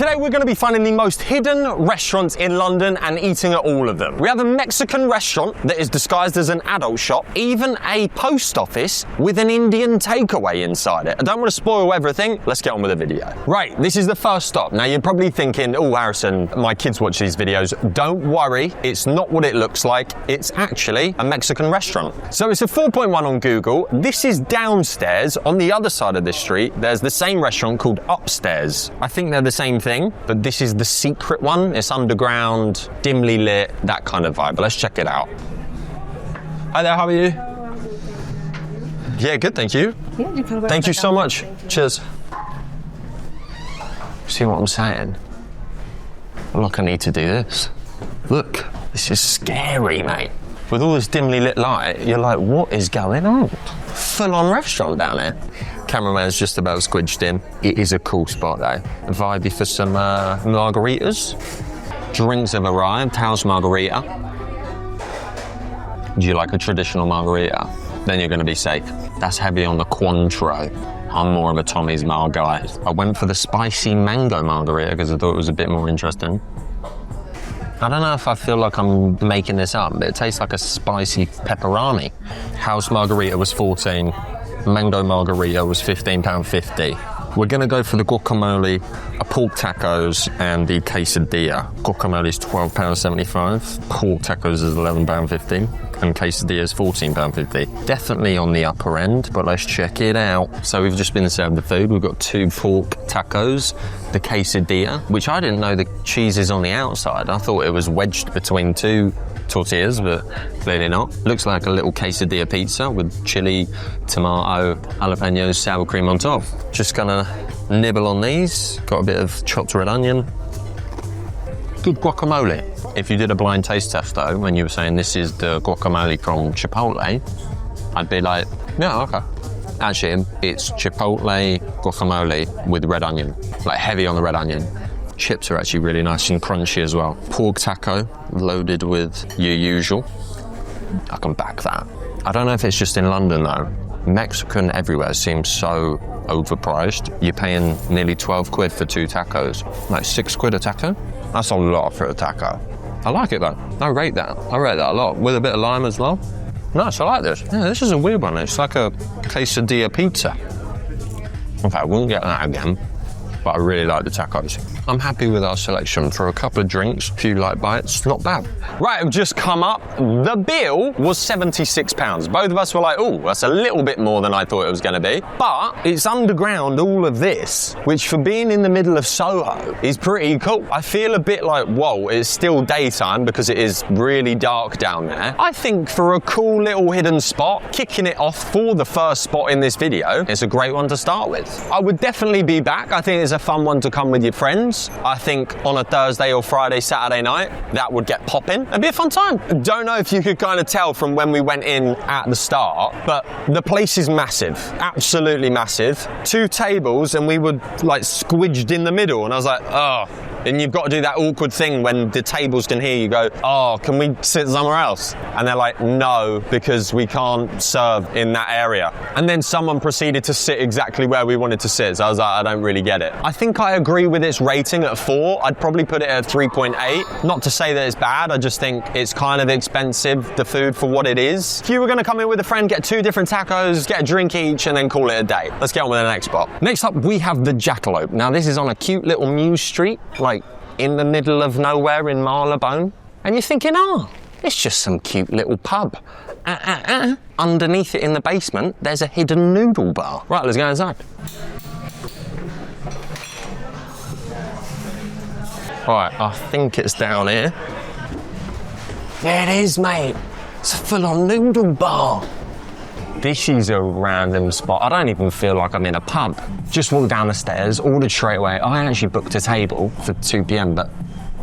Today we're going to be finding the most hidden restaurants in London and eating at all of them. We have a Mexican restaurant that is disguised as an adult shop, even a post office with an Indian takeaway inside it. I don't want to spoil everything, let's get on with the video. Right, this is the first stop. Now you're probably thinking, oh Harrison, my kids watch these videos. Don't worry, it's not what it looks like. It's actually a Mexican restaurant. So it's a 4.1 on Google. This is downstairs. On the other side of the street, there's the same restaurant called Upstairs. I think they're the same thing, but this is the secret one. It's underground, dimly lit, that kind of vibe. But let's check it out. Hi there, how are you? Yeah, good, thank you. Thank you so much. Cheers. See what I'm saying? Look, I need to do this. Look, this is scary, mate. With all this dimly lit light, you're like, what is going on? Full-on restaurant down here. Cameraman's just about squidged in. It is a cool spot though. Vibey for some margaritas. Drinks have arrived. How's margarita? Do you like a traditional margarita? Then you're gonna be safe. That's heavy on the Cointreau. I'm more of a Tommy's Mar guy. I went for the spicy mango margarita because I thought it was a bit more interesting. I don't know if I feel like I'm making this up, but it tastes like a spicy pepperoni. House margarita was 14. Mango margarita was £15.50. We're gonna go for the guacamole, a pork tacos, and the quesadilla. Guacamole is £12.75. Pork tacos is £11.50. And quesadilla is £14.50. Definitely on the upper end, but let's check it out. So we've just been served the food. We've got 2 pork tacos, the quesadilla, which I didn't know the cheese is on the outside. I thought it was wedged between 2 tortillas, but clearly not. Looks like a little quesadilla pizza with chili, tomato, jalapenos, sour cream on top. Just gonna nibble on these. Got a bit of chopped red onion. Good guacamole. If you did a blind taste test though, when you were saying this is the guacamole from Chipotle, I'd be like, yeah, okay. Actually, it's Chipotle guacamole with red onion, like heavy on the red onion. Chips are actually really nice and crunchy as well. Pork taco, loaded with your usual. I can back that. I don't know if it's just in London though. Mexican everywhere seems so overpriced. You're paying nearly 12 quid for 2 tacos. Like 6 quid a taco? That's a lot for a taco. I like it though. I rate that a lot. With a bit of lime as well. Nice, I like this. Yeah, this is a weird one. It's like a quesadilla pizza. Okay, I wouldn't get that again, but I really like the tacos. I'm happy with our selection. For a couple of drinks, a few light bites, not bad. Right, I've just come up. The bill was £76. Both of us were like, oh, that's a little bit more than I thought it was gonna be. But it's underground, all of this, which for being in the middle of Soho is pretty cool. I feel a bit like, whoa, it's still daytime because it is really dark down there. I think for a cool little hidden spot, kicking it off for the first spot in this video, it's a great one to start with. I would definitely be back. I think it's a fun one to come with your friends. I think on a Thursday or Friday, Saturday night, that would get popping. It'd be a fun time. Don't know if you could kind of tell from when we went in at the start, but the place is massive, absolutely massive. 2 tables and we were like squidged in the middle and I was like, oh. And you've got to do that awkward thing when the tables can hear you go, oh, can we sit somewhere else? And they're like, no, because we can't serve in that area. And then someone proceeded to sit exactly where we wanted to sit. So I was like, I don't really get it. I think I agree with its rating at 4. I'd probably put it at 3.8. Not to say that it's bad, I just think it's kind of expensive, the food for what it is. If you were gonna come in with a friend, get 2 different tacos, get a drink each, and then call it a day. Let's get on with the next spot. Next up, we have the Jackalope. Now this is on a cute little Mews Street, like in the middle of nowhere in Marylebone. And you're thinking, oh, it's just some cute little pub. Underneath it in the basement, there's a hidden noodle bar. Right, let's go inside. Right, I think it's down here. There it is, mate. It's a full-on noodle bar. This is a random spot. I don't even feel like I'm in a pub. Just walked down the stairs, ordered straight away. I actually booked a table for 2 p.m, but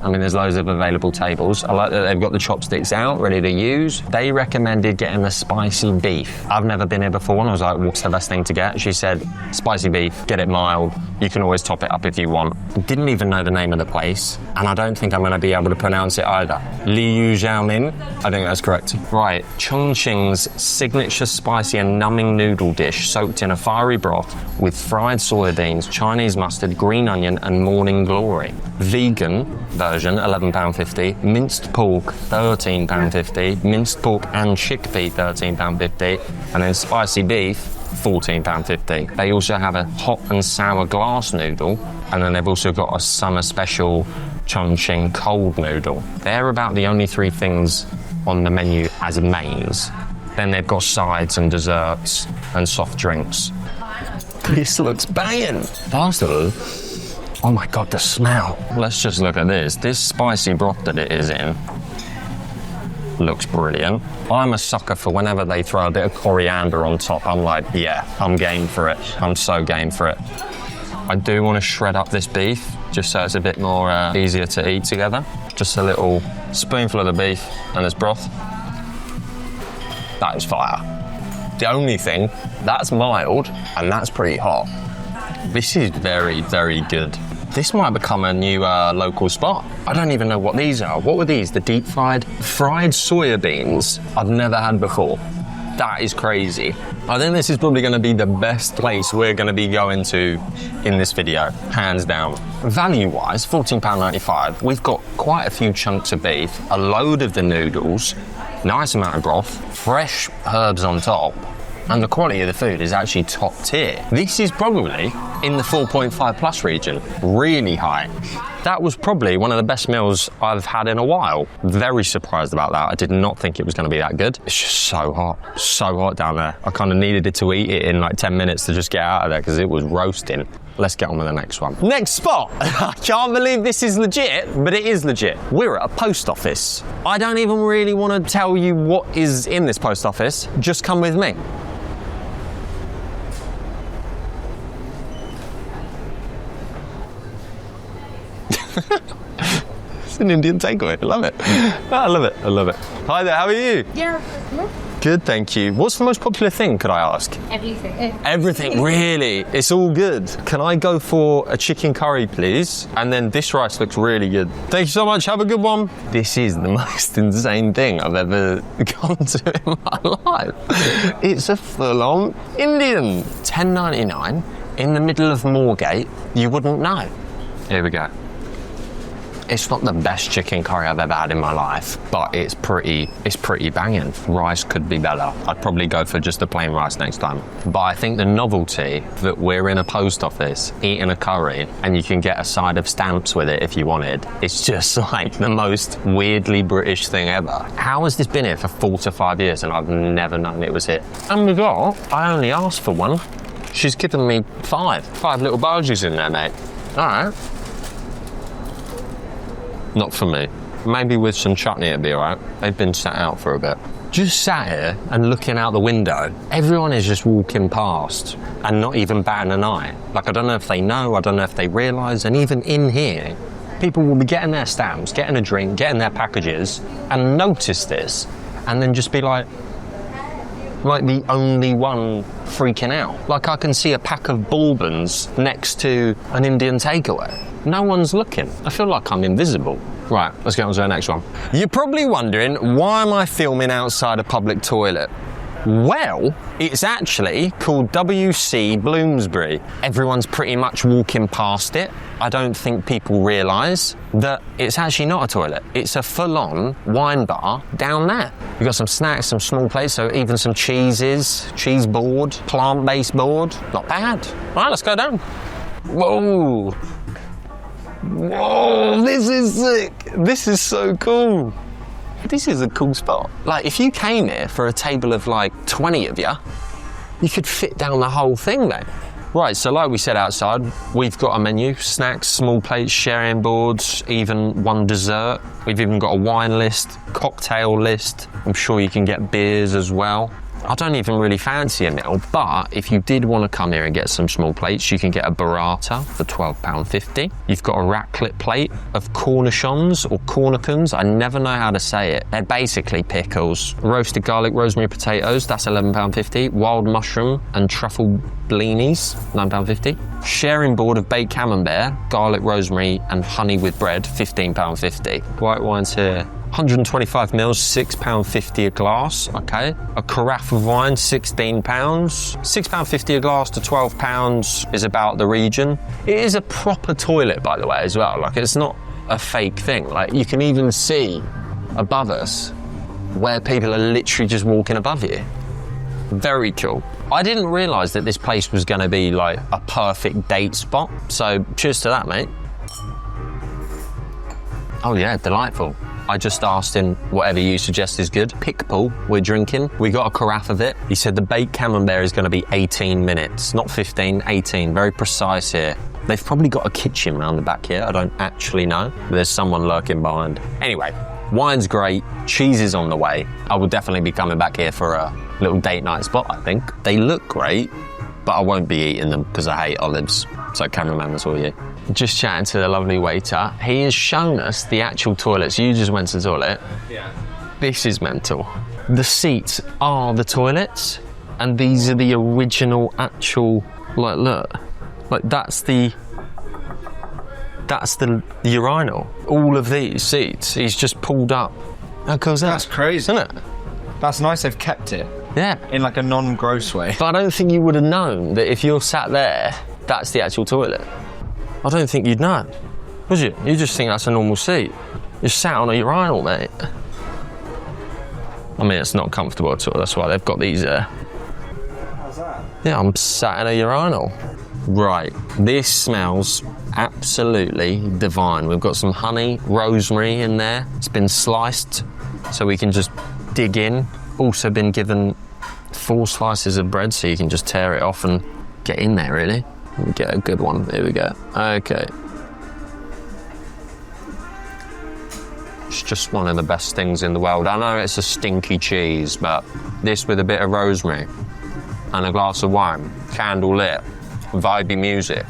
I mean, there's loads of available tables. I like that they've got the chopsticks out, ready to use. They recommended getting the spicy beef. I've never been here before, and I was like, what's the best thing to get? She said, spicy beef, get it mild. You can always top it up if you want. Didn't even know the name of the place, and I don't think I'm going to be able to pronounce it either. Liu Xiaomin, I think that's correct. Right, Chongqing's signature spicy and numbing noodle dish soaked in a fiery broth with fried soybeans, Chinese mustard, green onion, and morning glory. Vegan version, £11.50. Minced pork, £13.50. Minced pork and chickpea, £13.50. And then spicy beef, £14.50. They also have a hot and sour glass noodle, and then they've also got a summer special Chongqing cold noodle. They're about the only three things on the menu as mains. Then they've got sides and desserts and soft drinks. This looks banging. First of all, oh my God, the smell. Let's just look at this. This spicy broth that it is in looks brilliant. I'm a sucker for whenever they throw a bit of coriander on top. I'm like, yeah, I'm game for it. I'm so game for it. I do want to shred up this beef just so it's a bit more easier to eat together. Just a little spoonful of the beef and this broth. That is fire. The only thing, that's mild and that's pretty hot. This is very, very good. This might become a new local spot. I don't even know what these are. What were these? The deep fried soya beans I've never had before. That is crazy. I think this is probably going to be the best place we're going to be going to in this video, hands down. Value-wise, £14.95. We've got quite a few chunks of beef, a load of the noodles, nice amount of broth, fresh herbs on top, and the quality of the food is actually top tier. This is probably in the 4.5 plus region, really high. That was probably one of the best meals I've had in a while. Very surprised about that. I did not think it was going to be that good. It's just so hot down there. I kind of needed it to eat it in like 10 minutes to just get out of there because it was roasting. Let's get on with the next one. Next spot. I can't believe this is legit, but it is legit. We're at a post office. I don't even really want to tell you what is in this post office. Just come with me. It's an Indian takeaway. I love it. I love it. I love it. Hi there, how are you? Yeah. Good, thank you. What's the most popular thing, could I ask? Everything. Everything, really? It's all good. Can I go for a chicken curry, please? And then this rice looks really good. Thank you so much. Have a good one. This is the most insane thing I've ever gone to in my life. It's a full-on Indian. $10.99 in the middle of Moorgate. You wouldn't know. Here we go. It's not the best chicken curry I've ever had in my life, but it's pretty banging. Rice could be better. I'd probably go for just a plain rice next time. But I think the novelty that we're in a post office eating a curry and you can get a side of stamps with it if you wanted, it's just like the most weirdly British thing ever. How has this been here for 4 to 5 years and I've never known it was here? And we got, I only asked for one. She's given me 5 little barges in there, mate. All right. Not for me. Maybe with some chutney it'd be all right. They've been sat out for a bit. Just sat here and looking out the window. Everyone is just walking past and not even batting an eye. Like, I don't know if they know, I don't know if they realise, and even in here, people will be getting their stamps, getting a drink, getting their packages, and notice this, and then just be like the only one freaking out. Like, I can see a pack of bourbons next to an Indian takeaway. No one's looking. I feel like I'm invisible. Right, let's get on to the next one. You're probably wondering, why am I filming outside a public toilet? Well, it's actually called WC Bloomsbury. Everyone's pretty much walking past it. I don't think people realise that it's actually not a toilet. It's a full-on wine bar down there. You've got some snacks, some small plates, so even some cheeses, cheese board, plant-based board. Not bad. All right, let's go down. Whoa. Whoa, this is sick. This is so cool. This is a cool spot. Like, if you came here for a table of like 20 of you, you could fit down the whole thing there. Right, so like we said outside, we've got a menu, snacks, small plates, sharing boards, even one dessert. We've even got a wine list, cocktail list. I'm sure you can get beers as well. I don't even really fancy a meal, but if you did want to come here and get some small plates, you can get a burrata for £12.50. You've got a raclette plate of cornichons or cornichons. I never know how to say it. They're basically pickles. Roasted garlic, rosemary potatoes, that's £11.50. Wild mushroom and truffle blinis, £9.50. Sharing board of baked camembert, garlic, rosemary and honey with bread, £15.50. White wines here. 125 mils, £6.50 a glass, okay. A carafe of wine, £16. £6.50 a glass to £12 is about the region. It is a proper toilet, by the way, as well. Like, it's not a fake thing. Like, you can even see above us where people are literally just walking above you. Very cool. I didn't realise that this place was going to be like a perfect date spot. So cheers to that, mate. Oh yeah, delightful. I just asked him whatever you suggest is good. Pickpool, we're drinking. We got a carafe of it. He said the baked camembert is going to be 18 minutes, not 15, 18. Very precise here. They've probably got a kitchen around the back here. I don't actually know. But there's someone lurking behind. Anyway, wine's great. Cheese is on the way. I will definitely be coming back here for a little date night spot, I think. They look great, but I won't be eating them because I hate olives. So cameraman, that's all you. Just chatting to the lovely waiter. He has shown us the actual toilets. You just went to the toilet. Yeah. This is mental. The seats are the toilets, and these are the original actual, like, look. Like, that's the urinal. All of these seats, he's just pulled up. How cool is that? That's crazy. Isn't it? That's nice they've kept it. Yeah. In like a non-gross way. But I don't think you would have known that if you're sat there, that's the actual toilet. I don't think you'd know, would you? You just think that's a normal seat. You're sat on a urinal, mate. I mean, it's not comfortable at all. That's why they've got these. How's that? Yeah, I'm sat in a urinal. Right, this smells absolutely divine. We've got some honey, rosemary in there. It's been sliced so we can just dig in. Also been given 4 slices of bread so you can just tear it off and get in there, really. Get a good one. Here we go. Okay. It's just one of the best things in the world. I know it's a stinky cheese, but this with a bit of rosemary and a glass of wine, candle lit, vibey music.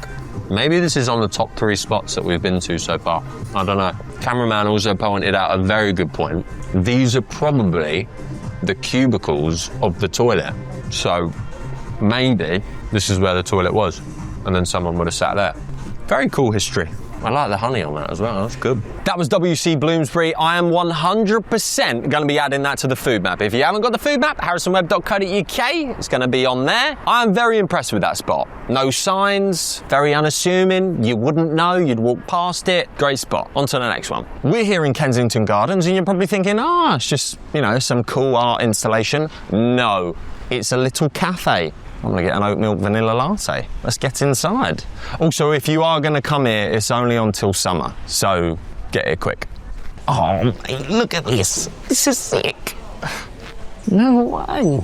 Maybe this is on the top 3 spots that we've been to so far. I don't know. Cameraman also pointed out a very good point. These are probably the cubicles of the toilet. So maybe this is where the toilet was, and then someone would have sat there. Very cool history. I like the honey on that as well, that's good. That was WC Bloomsbury. I am 100% gonna be adding that to the food map. If you haven't got the food map, harrisonwebb.co.uk, it's gonna be on there. I am very impressed with that spot. No signs, very unassuming, you wouldn't know, you'd walk past it. Great spot. On to the next one. We're here in Kensington Gardens and you're probably thinking, it's just, some cool art installation. No, it's a little cafe. I'm gonna get an oat milk vanilla latte. Let's get inside. Also, if you are gonna come here, it's only until summer, so get here quick. Oh, mate, look at this. This is sick. No way.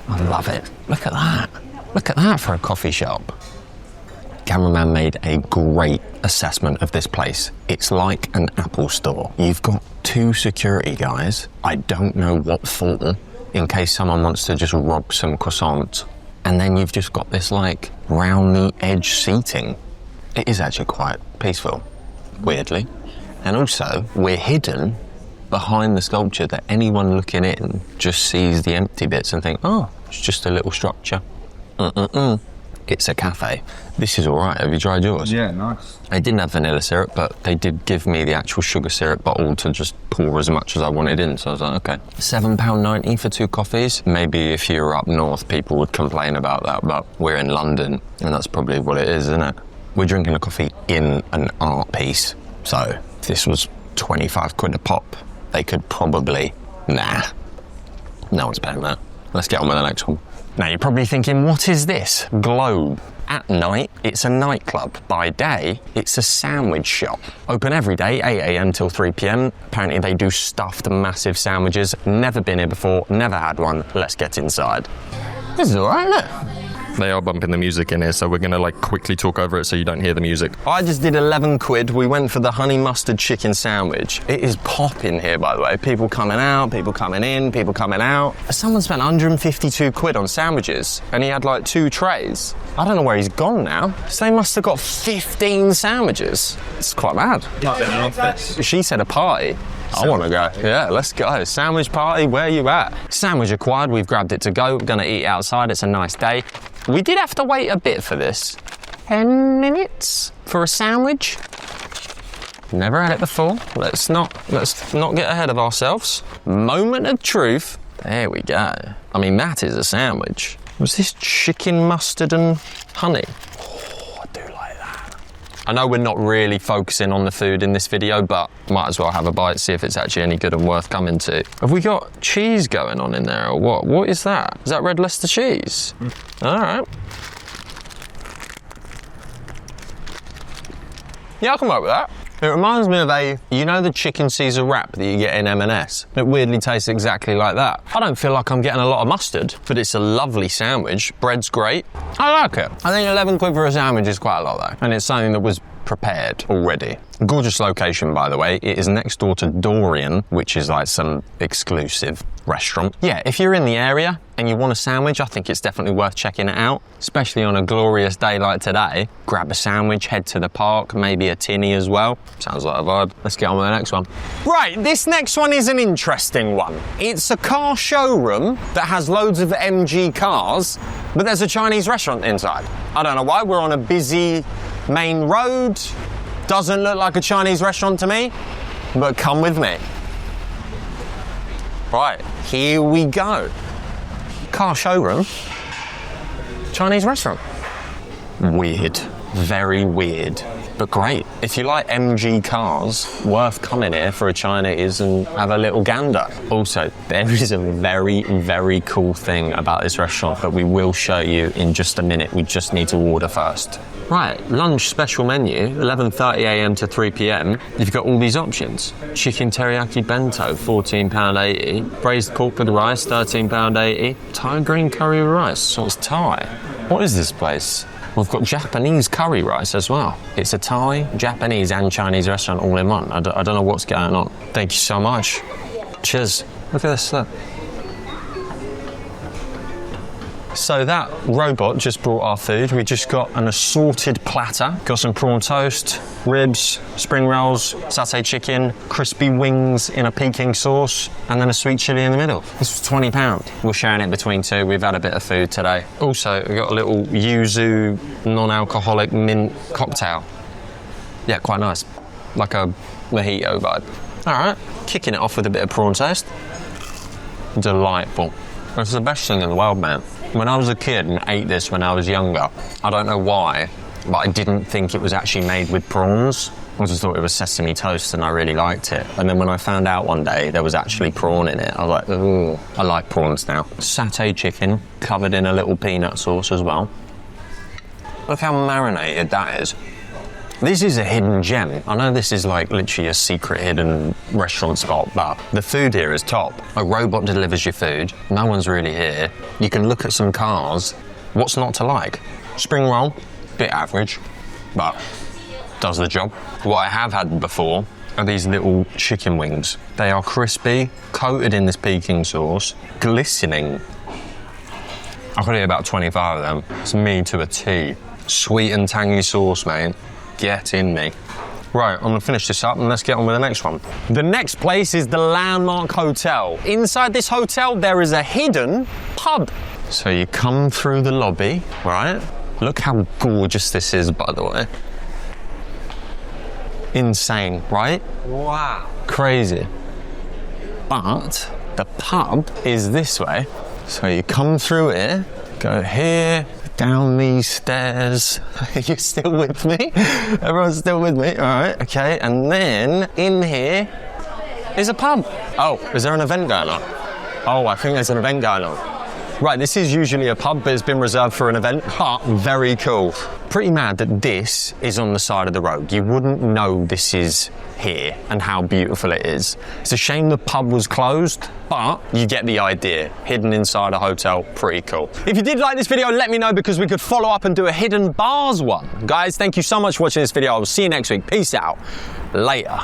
I love it. Look at that. Look at that for a coffee shop. Cameraman made a great assessment of this place. It's like an Apple store. You've got 2 security guys. I don't know what for, in case someone wants to just rob some croissants. And then you've just got this like round the edge seating. It is actually quite peaceful, weirdly. And also, we're hidden behind the sculpture that anyone looking in just sees the empty bits and think, it's just a little structure. It's a cafe. This is all right. Have you tried yours? Yeah, nice. They didn't have vanilla syrup, but they did give me the actual sugar syrup bottle to just pour as much as I wanted in. So I was like, okay. £7.90 for 2 coffees. Maybe if you were up north, people would complain about that, but we're in London, and that's probably what it is, isn't it? We're drinking a coffee in an art piece. So if this was 25 quid a pop, they could probably, no one's paying that. Let's get on with the next one. Now you're probably thinking, what is this? Globe. At night, it's a nightclub. By day, it's a sandwich shop. Open every day, 8 a.m. till 3 p.m. Apparently they do stuffed massive sandwiches. Never been here before, never had one. Let's get inside. This is all right, look. They are bumping the music in here, so we're gonna like quickly talk over it so you don't hear the music. I just did 11 quid. We went for the honey mustard chicken sandwich. It is popping here, by the way. People coming out, people coming in, people coming out. Someone spent 152 quid on sandwiches, and he had like 2 trays. I don't know where he's gone now. So they must have got 15 sandwiches. It's quite mad. Might be in an office. She said a party. I want to go. Yeah, let's go. Sandwich party, where you at? Sandwich acquired, we've grabbed it to go. We're gonna eat outside, it's a nice day. We did have to wait a bit for this. 10 minutes for a sandwich. Never had it before. Let's not get ahead of ourselves. Moment of truth. There we go. I mean, that is a sandwich. Was this chicken, mustard and honey? I know we're not really focusing on the food in this video, but might as well have a bite, see if it's actually any good and worth coming to. Have we got cheese going on in there or what? What is that? Is that red Leicester cheese? All right. Yeah, I can work with that. It reminds me of you know the chicken Caesar wrap that you get in M&S? It weirdly tastes exactly like that. I don't feel like I'm getting a lot of mustard, but it's a lovely sandwich. Bread's great. I like it. I think 11 quid for a sandwich is quite a lot though. And it's something that was prepared already. Gorgeous location, by the way. It is next door to Dorian, which is like some exclusive restaurant. Yeah, if you're in the area and you want a sandwich, I think it's definitely worth checking it out, especially on a glorious day like today. Grab a sandwich, head to the park, maybe a tinny as well. Sounds like a vibe. Let's get on with the next one. Right, this next one is an interesting one. It's a car showroom that has loads of MG cars, but there's a Chinese restaurant inside. I don't know why. We're on a busy main road. Doesn't look like a Chinese restaurant to me, but come with me. Right, here we go. Car showroom, Chinese restaurant. Weird, very weird, but great. If you like MG cars, worth coming here for a Chinese and have a little gander. Also, there is a very, very cool thing about this restaurant that we will show you in just a minute. We just need to order first. Right, lunch special menu, 11:30 a.m. to 3 p.m. You've got all these options. Chicken teriyaki bento, £14.80. Braised pork with rice, £13.80. Thai green curry with rice, so it's Thai. What is this place? We've got Japanese curry rice as well. It's a Thai, Japanese and Chinese restaurant all in one. I don't know what's going on. Thank you so much. Cheers. Look at this, look. So that robot just brought our food. We just got an assorted platter. Got some prawn toast, ribs, spring rolls, satay chicken, crispy wings in a Peking sauce, and then a sweet chili in the middle. This was £20. We're sharing it between two. We've had a bit of food today. Also, we got a little yuzu non-alcoholic mint cocktail. Yeah, quite nice. Like a mojito vibe. All right, kicking it off with a bit of prawn toast. Delightful. It's the best thing in the world, man. When I was a kid and ate this when I was younger, I don't know why, but I didn't think it was actually made with prawns. I just thought it was sesame toast and I really liked it. And then when I found out one day there was actually prawn in it, I was like, ooh, I like prawns now. Satay chicken, covered in a little peanut sauce as well. Look how marinated that is. This is a hidden gem. I know this is like literally a secret hidden restaurant spot, but the food here is top. A robot delivers your food. No one's really here. You can look at some cars. What's not to like? Spring roll, bit average, but does the job. What I have had before are these little chicken wings. They are crispy, coated in this Peking sauce, glistening. I could eat about 25 of them. It's me to a T. Sweet and tangy sauce, mate. Get in me. Right, I'm gonna finish this up and let's get on with the next one. The next place is the Landmark Hotel. Inside this hotel, there is a hidden pub. So you come through the lobby, right? Look how gorgeous this is, by the way. Insane, right? Wow. Crazy. But the pub is this way. So you come through here, go here, down these stairs. Are you still with me? Everyone's still with me? All right, okay. And then in here is a pub. Oh, is there an event going on? Oh, I think there's an event going on. Right, this is usually a pub, but it's been reserved for an event. But very cool. Pretty mad that this is on the side of the road. You wouldn't know this is here and how beautiful it is. It's a shame the pub was closed, but you get the idea. Hidden inside a hotel, pretty cool. If you did like this video, let me know because we could follow up and do a hidden bars one. Guys, thank you so much for watching this video. I will see you next week. Peace out. Later.